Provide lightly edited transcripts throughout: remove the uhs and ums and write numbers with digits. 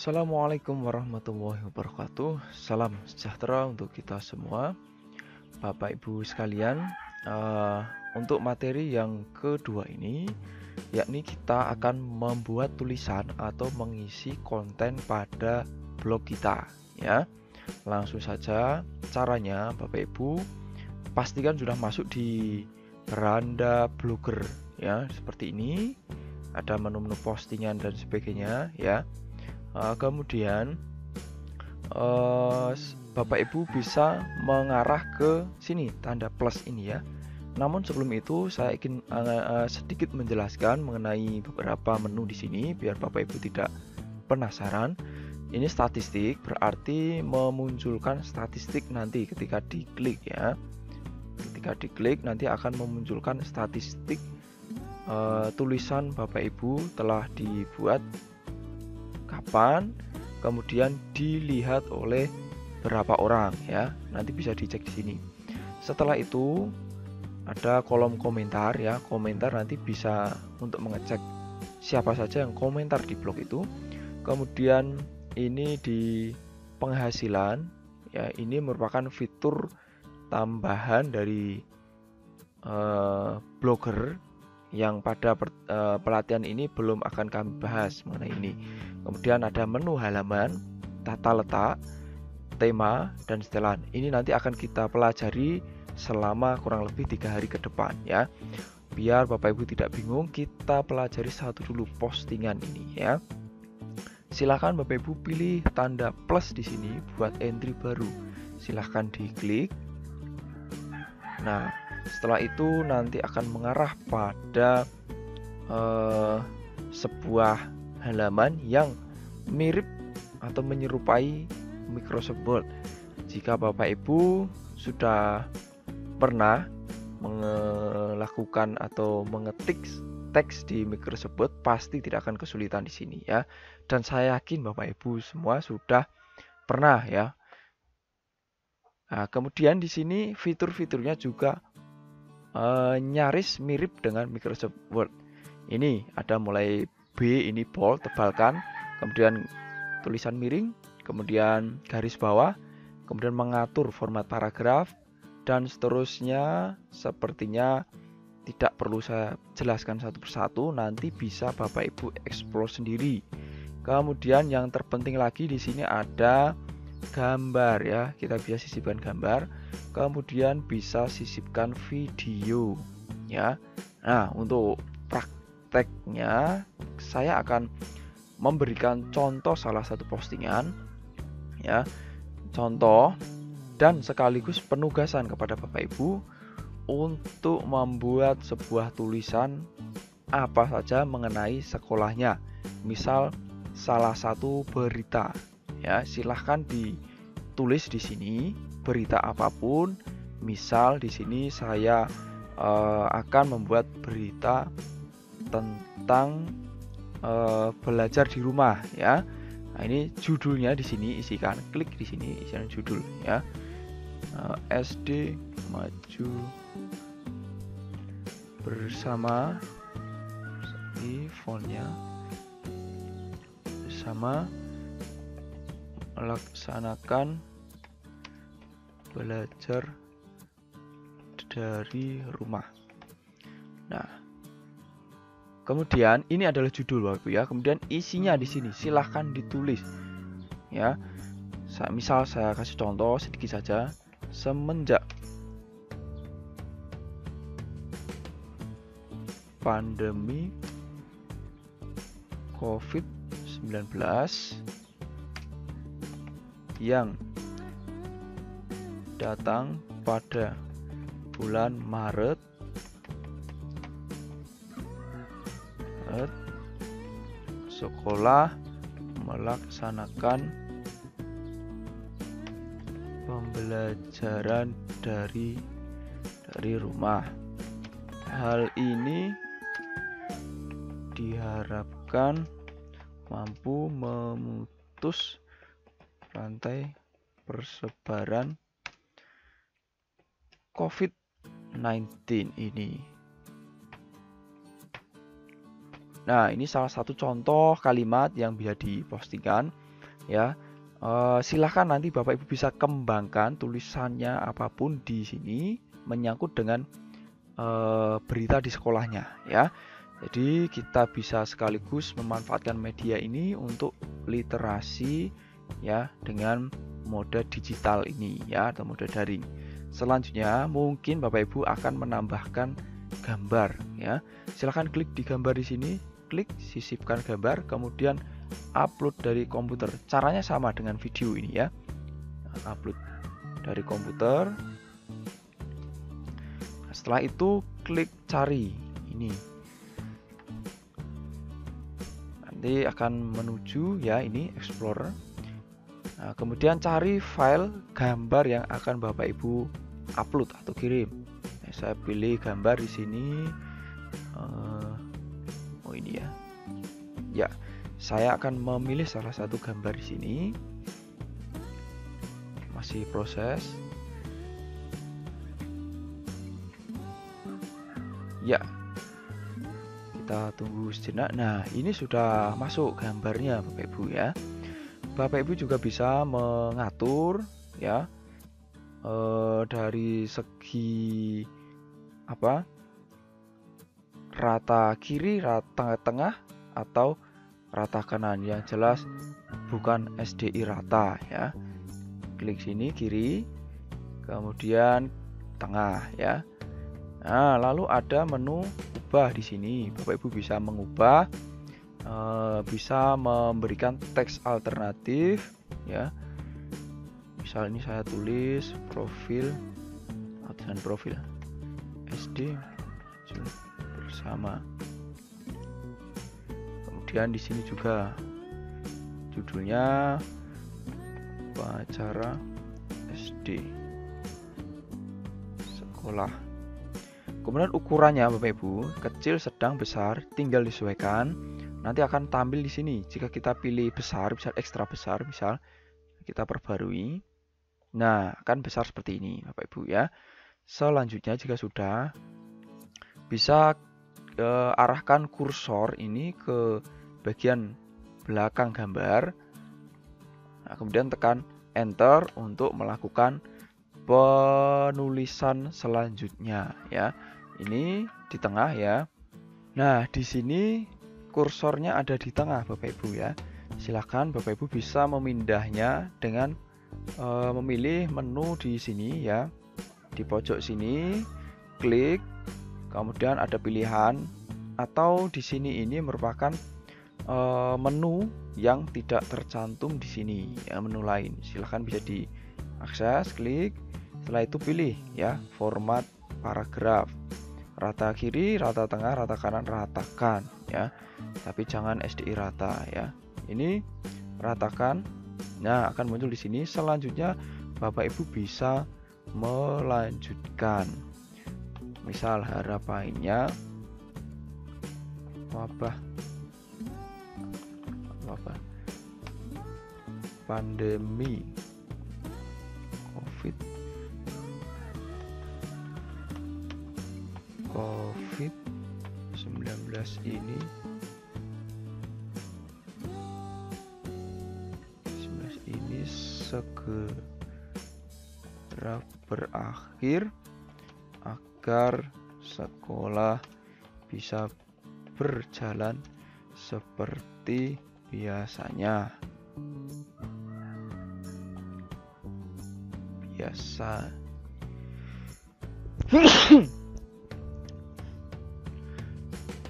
Assalamualaikum warahmatullahi wabarakatuh. Salam sejahtera untuk kita semua, Bapak Ibu sekalian. Eh, untuk materi yang kedua ini, yakni kita akan membuat tulisan atau mengisi konten pada blog kita, ya. Langsung saja caranya, Bapak Ibu, pastikan sudah masuk di beranda blogger, ya, seperti ini. Ada menu-menu postingan dan sebagainya, ya. Kemudian Bapak Ibu bisa mengarah ke sini tanda plus ini, ya. Namun sebelum itu saya ingin sedikit menjelaskan mengenai beberapa menu di sini biar Bapak Ibu tidak penasaran. Ini statistik, berarti memunculkan statistik nanti ketika diklik, ya. Ketika diklik nanti akan memunculkan statistik tulisan Bapak Ibu telah dibuat kapan, kemudian dilihat oleh berapa orang, ya. Nanti bisa dicek di sini. Setelah itu ada kolom komentar, ya. Komentar nanti bisa untuk mengecek siapa saja yang komentar di blog itu. Kemudian ini di penghasilan, ya. Ini merupakan fitur tambahan dari blogger yang pada pelatihan ini belum akan kami bahas mengenai ini. Kemudian ada menu halaman, tata letak, tema, dan setelan. Ini nanti akan kita pelajari selama kurang lebih 3 hari ke depan, ya. Biar Bapak Ibu tidak bingung, kita pelajari satu dulu postingan ini, ya. Silakan Bapak Ibu pilih tanda plus di sini buat entry baru. Silahkan diklik. Nah, setelah itu nanti akan mengarah pada sebuah halaman yang mirip atau menyerupai Microsoft Word. Jika Bapak Ibu sudah pernah melakukan atau mengetik teks di Microsoft Word, pasti tidak akan kesulitan di sini, ya. Dan saya yakin Bapak Ibu semua sudah pernah, ya. Nah, kemudian di sini fitur-fiturnya juga nyaris mirip dengan Microsoft Word. Ini ada mulai B, ini bold, tebalkan, kemudian tulisan miring, kemudian garis bawah, kemudian mengatur format paragraf, dan seterusnya. Sepertinya tidak perlu saya jelaskan satu persatu, nanti bisa Bapak Ibu explore sendiri. Kemudian yang terpenting lagi di sini ada gambar, ya. Kita bisa sisipkan gambar, kemudian bisa sisipkan video, ya. Nah, untuk prakteknya saya akan memberikan contoh salah satu postingan, ya. Contoh dan sekaligus penugasan kepada Bapak Ibu untuk membuat sebuah tulisan apa saja mengenai sekolahnya. Misal salah satu berita, ya. Silahkan ditulis di sini berita apapun. Misal di sini saya akan membuat berita tentang belajar di rumah, ya. Nah, ini judulnya di sini isikan, klik di sini isikan judul, ya. SD maju bersama, di fontnya bersama melaksanakan belajar dari rumah. Nah, kemudian ini adalah judul, Bapak Ibu, ya. Kemudian isinya di sini silahkan ditulis, ya. Misal saya kasih contoh sedikit saja. Semenjak pandemi COVID-19 yang datang pada bulan Maret, sekolah melaksanakan pembelajaran dari rumah. Hal ini diharapkan mampu memutus rantai persebaran COVID-19 ini. Nah, ini salah satu contoh kalimat yang bisa dipostingkan. ya. Silahkan nanti Bapak Ibu bisa kembangkan tulisannya apapun di sini menyangkut dengan berita di sekolahnya ya. Jadi kita bisa sekaligus memanfaatkan media ini untuk literasi ya dengan mode digital ini ya, atau mode daring. Selanjutnya mungkin Bapak Ibu akan menambahkan gambar ya. Silahkan klik di gambar di sini, klik sisipkan gambar, kemudian upload dari komputer. Caranya sama dengan video ini ya. Upload dari komputer. Setelah itu klik cari ini. Nanti akan menuju ya ini Explorer. Nah, kemudian cari file gambar yang akan Bapak Ibu upload atau kirim. Nah, saya pilih gambar di sini. Oh ini ya. Ya, saya akan memilih salah satu gambar di sini. Masih proses. Ya, kita tunggu sejenak. Nah, ini sudah masuk gambarnya Bapak Ibu ya. Bapak Ibu juga bisa mengatur ya dari segi apa, rata kiri, rata tengah, atau rata kanan. Yang jelas bukan SDI rata ya. Klik sini kiri, kemudian tengah ya. Nah, lalu ada menu ubah di sini. Bapak Ibu bisa mengubah, bisa memberikan teks alternatif ya. Misal ini saya tulis profil, dan profil SD bersama. Kemudian di sini juga judulnya Upacara SD sekolah. Kemudian ukurannya Bapak Ibu, kecil, sedang, besar, tinggal disesuaikan. Nanti akan tampil di sini. Jika kita pilih besar, bisa ekstra besar, misal kita perbarui. Nah, akan besar seperti ini Bapak Ibu ya. Selanjutnya jika sudah, bisa arahkan kursor ini ke bagian belakang gambar. Nah, kemudian tekan enter untuk melakukan penulisan selanjutnya ya. Ini di tengah ya. Nah, di sini kursornya ada di tengah Bapak Ibu ya. Silakan Bapak Ibu bisa memindahnya dengan memilih menu di sini ya. Di pojok sini klik, kemudian ada pilihan, atau di sini ini merupakan menu yang tidak tercantum di sini ya, menu lain. Silahkan bisa diakses, klik. Setelah itu pilih ya format paragraf, rata kiri, rata tengah, rata kanan, ratakan ya, tapi jangan SDI rata ya. Ini ratakan. Nah, akan muncul di sini. Selanjutnya Bapak Ibu bisa melanjutkan. Misal harapannya wabah pandemi COVID-19 ini segera berakhir agar sekolah bisa berjalan seperti biasanya.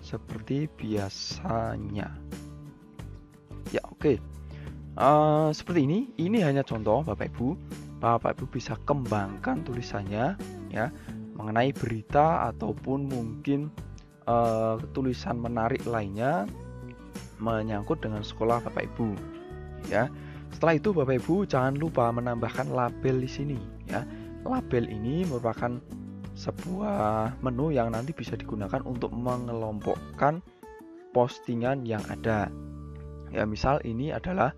Seperti biasanya. Ya, oke. Seperti ini. Ini hanya contoh Bapak Ibu. Bapak Ibu bisa kembangkan tulisannya ya, mengenai berita ataupun mungkin tulisan menarik lainnya menyangkut dengan sekolah Bapak Ibu ya. Setelah itu Bapak Ibu jangan lupa menambahkan label di sini ya. Label ini merupakan sebuah menu yang nanti bisa digunakan untuk mengelompokkan postingan yang ada. Ya, misal ini adalah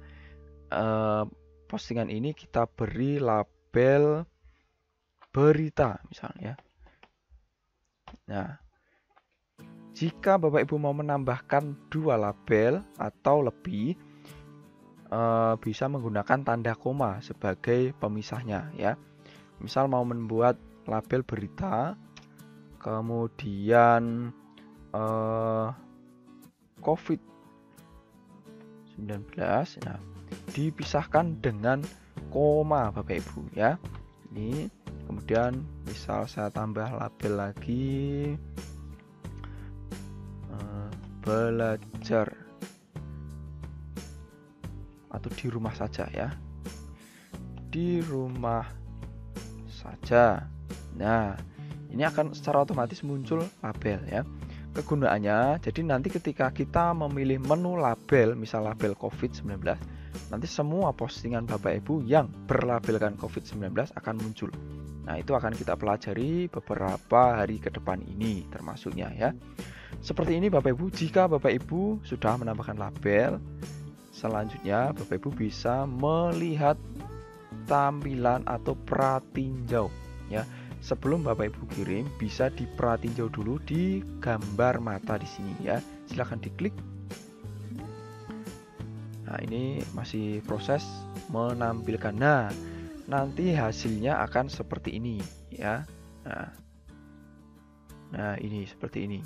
postingan ini kita beri label berita misalnya. Nah, jika Bapak Ibu mau menambahkan 2 label atau lebih, bisa menggunakan tanda koma sebagai pemisahnya ya. Misal mau membuat label berita, kemudian COVID-19, nah dipisahkan dengan koma Bapak Ibu ya. Ini kemudian misal saya tambah label lagi belajar atau di rumah saja ya, di rumah saja. Nah ini akan secara otomatis muncul label ya. Kegunaannya, jadi nanti ketika kita memilih menu label, misal label COVID-19, nanti semua postingan Bapak Ibu yang berlabelkan COVID-19 akan muncul. Nah itu akan kita pelajari beberapa hari ke depan ini termasuknya ya. Seperti ini Bapak Ibu, jika Bapak Ibu sudah menambahkan label, selanjutnya Bapak Ibu bisa melihat tampilan atau pratinjau ya. Sebelum Bapak Ibu kirim, bisa dipratinjau dulu di gambar mata di sini ya. Silahkan diklik. Nah, ini masih proses menampilkan. Nah, nanti hasilnya akan seperti ini ya. Nah, ini seperti ini.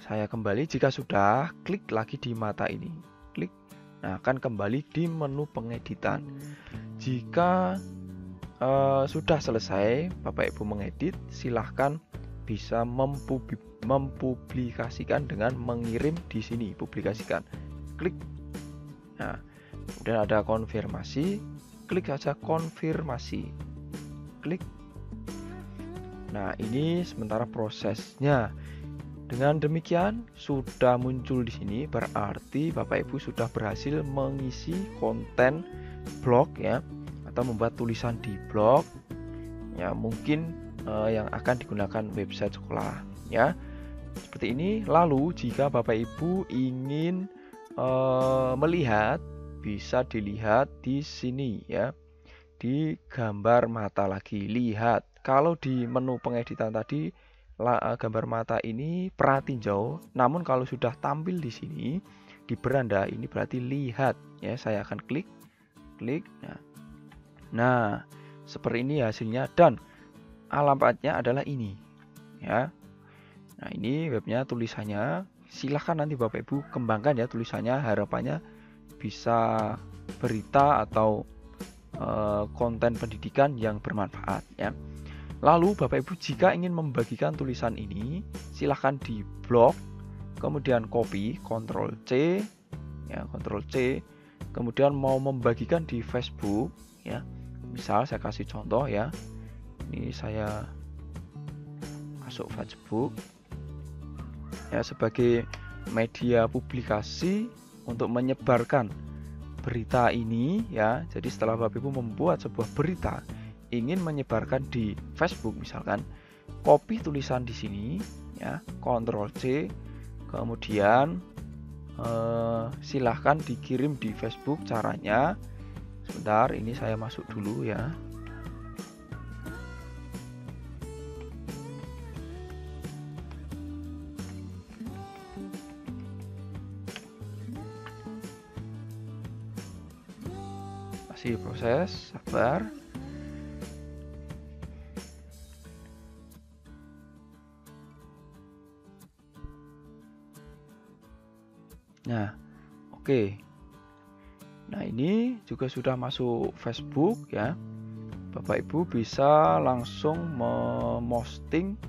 Saya kembali, jika sudah, klik lagi di mata ini. Klik. Nah, akan kembali di menu pengeditan. Jika sudah selesai Bapak Ibu mengedit, silahkan bisa mempublikasikan dengan mengirim di sini, publikasikan. Klik. Nah, kemudian ada konfirmasi, klik saja konfirmasi. Klik. Nah, ini sementara prosesnya. Dengan demikian sudah muncul di sini, berarti Bapak Ibu sudah berhasil mengisi konten blog ya, atau membuat tulisan di blog ya, mungkin yang akan digunakan website sekolah ya, seperti ini. Lalu jika Bapak Ibu ingin melihat, bisa dilihat di sini ya, di gambar mata lagi. Lihat, kalau di menu pengeditan tadi gambar mata ini pratinjau, namun kalau sudah tampil di sini di beranda ini berarti lihat ya. Saya akan klik. Nah, seperti ini hasilnya, dan alamatnya adalah ini ya. Nah, ini webnya, tulisannya. Silahkan nanti Bapak Ibu kembangkan ya tulisannya, harapannya bisa berita atau konten pendidikan yang bermanfaat ya. Lalu Bapak Ibu jika ingin membagikan tulisan ini, silahkan di blok, kemudian copy, Ctrl C ya, Ctrl C, kemudian mau membagikan di Facebook ya. Misal saya kasih contoh ya, ini saya masuk Facebook ya, sebagai media publikasi untuk menyebarkan berita ini ya. Jadi setelah Bapak Ibu membuat sebuah berita, ingin menyebarkan di Facebook misalkan, copy tulisan di sini ya, Ctrl C, kemudian silahkan dikirim di Facebook. Caranya sebentar, ini saya masuk dulu ya. Masih proses, sabar. Nah, oke. Nah, ini juga sudah masuk Facebook ya. Bapak Ibu bisa langsung memosting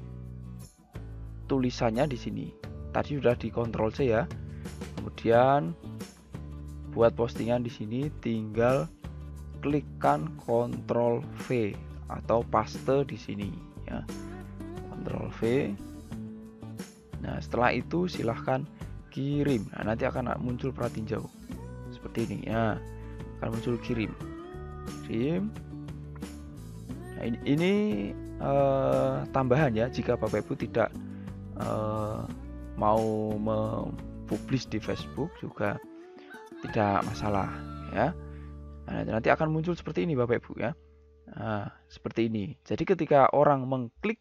tulisannya di sini. Tadi sudah di Ctrl C ya. Kemudian buat postingan di sini tinggal klikkan Ctrl V atau paste di sini ya. Ctrl V. Nah, setelah itu silahkan kirim. Nah, nanti akan muncul pratinjau seperti ini ya, akan muncul kirim. Nah, ini tambahan ya, jika Bapak Ibu tidak mau mempublish di Facebook juga tidak masalah ya. Nah, nanti akan muncul seperti ini Bapak Ibu ya. Nah, seperti ini. Jadi ketika orang mengklik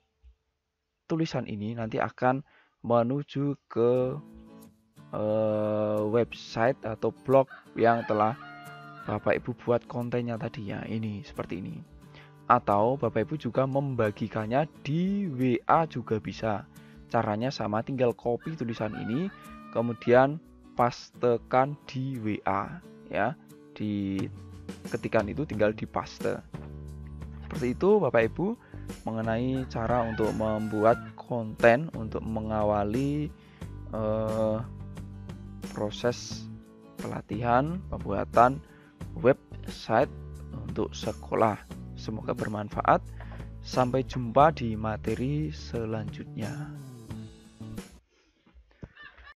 tulisan ini, nanti akan menuju ke website atau blog yang telah Bapak Ibu buat kontennya tadi ya, ini seperti ini. Atau Bapak Ibu juga membagikannya di WA juga bisa. Caranya sama, tinggal copy tulisan ini kemudian pastekan di WA ya. Di ketikan itu tinggal dipaste. Seperti itu Bapak Ibu mengenai cara untuk membuat konten untuk mengawali proses pelatihan pembuatan website untuk sekolah. Semoga bermanfaat. Sampai jumpa di materi selanjutnya.